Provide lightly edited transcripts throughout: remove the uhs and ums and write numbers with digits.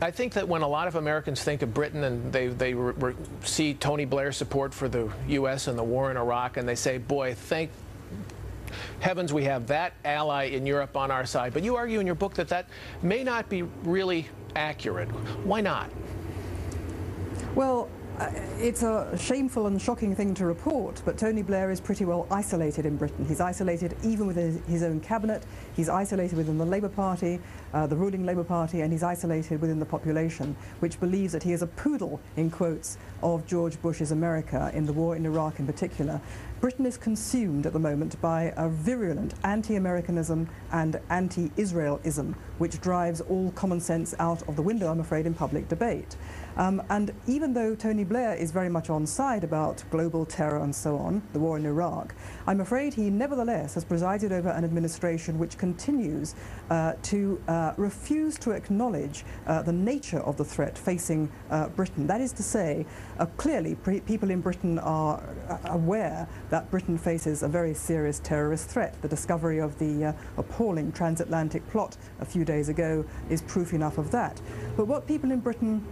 I think that when a lot of Americans think of Britain and they see Tony Blair's support for the U.S. and the war in Iraq, and they say, boy, thank heavens we have that ally in Europe on our side. But you argue in your book that that may not be really accurate. Why not? Well, it's a shameful and shocking thing to report, but Tony Blair is pretty well isolated in Britain. He's isolated even within his own cabinet, he's isolated within the Labour Party, the ruling Labour Party, and he's isolated within the population, which believes that he is a poodle, in quotes, of George Bush's America in the war in Iraq in particular. Britain is consumed at the moment by a virulent anti-Americanism and anti-Israelism, which drives all common sense out of the window, I'm afraid, in public debate. And even though Tony Blair is very much on side about global terror and so on, the war in Iraq, I'm afraid he nevertheless has presided over an administration which continues to refuse to acknowledge the nature of the threat facing Britain. That is to say, clearly people in Britain are aware that Britain faces a very serious terrorist threat. The discovery of the appalling transatlantic plot a few days ago is proof enough of that. But what people in Britain,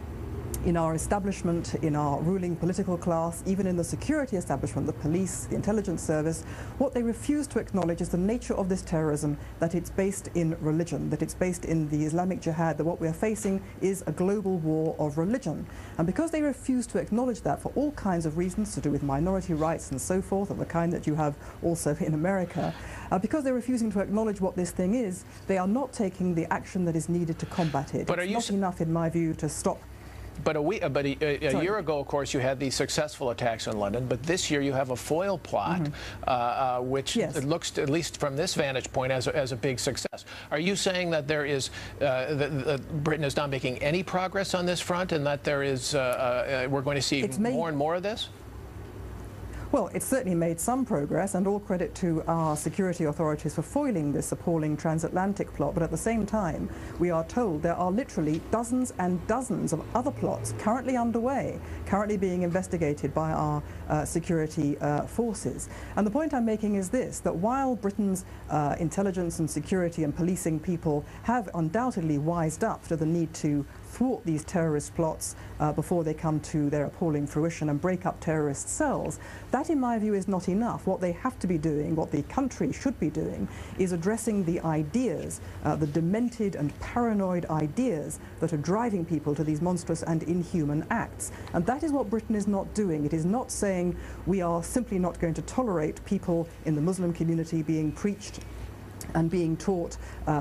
in our establishment, in our ruling political class, even in the security establishment, the police, the intelligence service, what they refuse to acknowledge is the nature of this terrorism, that it's based in religion, that it's based in the Islamic Jihad, that what we are facing is a global war of religion. And because they refuse to acknowledge that for all kinds of reasons to do with minority rights and so forth, of the kind that you have also in America, because they're refusing to acknowledge what this thing is, they are not taking the action that is needed to combat it. It's not enough, in my view, to stop. But a year ago, of course, you had these successful attacks in London, but this year you have a foil plot, which it looks, at least from this vantage point, as a big success. Are you saying that there is, that Britain is not making any progress on this front, and that there is, we're going to see more and more of this? Well, it's certainly made some progress, and all credit to our security authorities for foiling this appalling transatlantic plot, but at the same time, we are told there are literally dozens and dozens of other plots currently underway, currently being investigated by our security forces. And the point I'm making is this, that while Britain's intelligence and security and policing people have undoubtedly wised up to the need to thwart these terrorist plots before they come to their appalling fruition and break up terrorist cells, that in my view is not enough. What they have to be doing, what the country should be doing, is addressing the ideas, the demented and paranoid ideas that are driving people to these monstrous and inhuman acts. And that is what Britain is not doing. It is not saying we are simply not going to tolerate people in the Muslim community being preached and being taught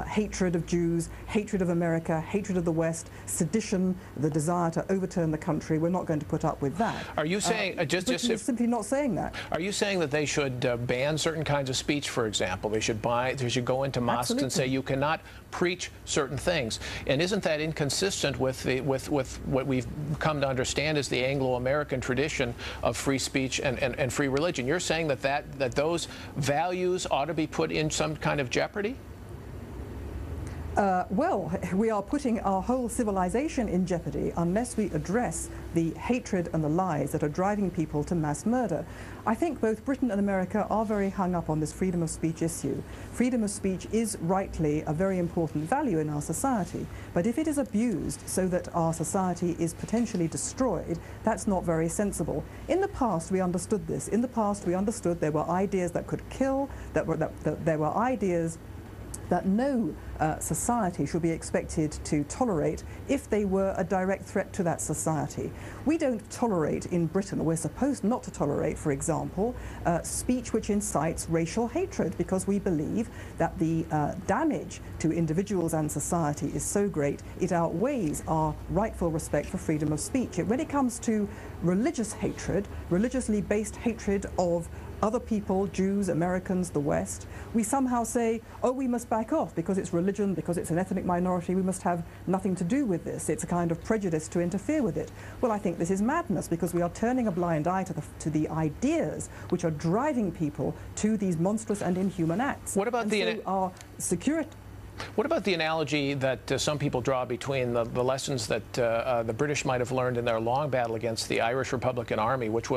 hatred of Jews, hatred of America, hatred of the West, sedition, the desire to overturn the country. We're not going to put up with that. Are you saying, Britain is simply not saying that. Are you saying that they should ban certain kinds of speech, for example? They should go into mosques and say you cannot preach certain things. And isn't that inconsistent with what we've come to understand as the Anglo-American tradition of free speech and free religion? You're saying that those values ought to be put in some kind of jeopardy? Well, we are putting our whole civilization in jeopardy unless we address the hatred and the lies that are driving people to mass murder. I think both Britain and America are very hung up on this freedom of speech issue. Freedom of speech is rightly a very important value in our society, but if it is abused so that our society is potentially destroyed, that's not very sensible. In the past, we understood this. In the past, we understood there were ideas that could kill, that there were ideas that no society should be expected to tolerate if they were a direct threat to that society. We don't tolerate in Britain, or we're supposed not to tolerate, for example, speech which incites racial hatred, because we believe that the damage to individuals and society is so great it outweighs our rightful respect for freedom of speech. When it comes to religious hatred, religiously based hatred of other people, Jews, Americans, the West, we somehow say, oh, we must back off because it's religion, because it's an ethnic minority, we must have nothing to do with this. It's a kind of prejudice to interfere with it. Well, I think this is madness, because we are turning a blind eye to the ideas which are driving people to these monstrous and inhuman acts. What about our security? What about the analogy that some people draw between the lessons that the British might have learned in their long battle against the Irish Republican Army, which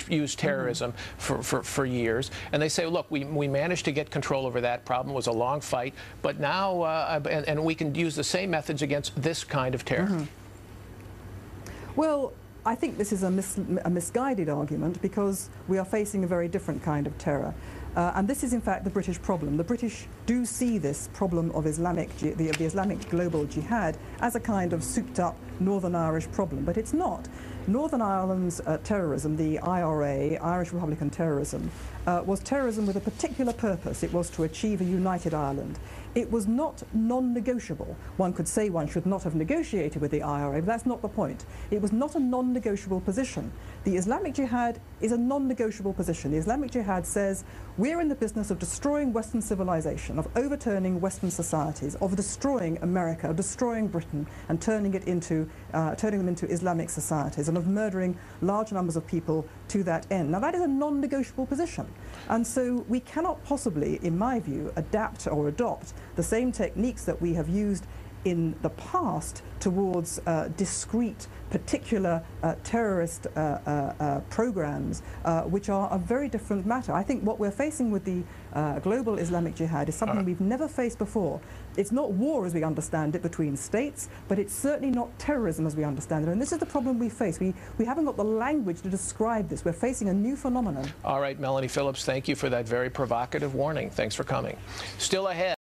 used terrorism for years, and they say, look, we managed to get control over that problem. It was a long fight, but now and we can use the same methods against this kind of terror. Well, I think this is a misguided argument, because we are facing a very different kind of terror. And this is, in fact, the British problem. The British do see this problem of the Islamic global jihad as a kind of souped-up Northern Irish problem, but it's not. Northern Ireland's terrorism, the IRA, Irish Republican terrorism, was terrorism with a particular purpose. It was to achieve a united Ireland. It was not non-negotiable. One could say one should not have negotiated with the IRA, but that's not the point. It was not a non-negotiable position. The Islamic Jihad is a non-negotiable position. The Islamic Jihad says, we're in the business of destroying Western civilization, of overturning Western societies, of destroying America, of destroying Britain, and turning them into Islamic societies, and of murdering large numbers of people to that end. Now, that is a non-negotiable position. And so we cannot possibly, in my view, adapt or adopt the same techniques that we have used in the past towards discrete, particular terrorist programs, which are a very different matter. I think what we're facing with the global Islamic Jihad is something we've never faced before. It's not war as we understand it between states, but it's certainly not terrorism as we understand it. And this is the problem we face. We haven't got the language to describe this. We're facing a new phenomenon. All right, Melanie Phillips, thank you for that very provocative warning. Thanks for coming. Still ahead.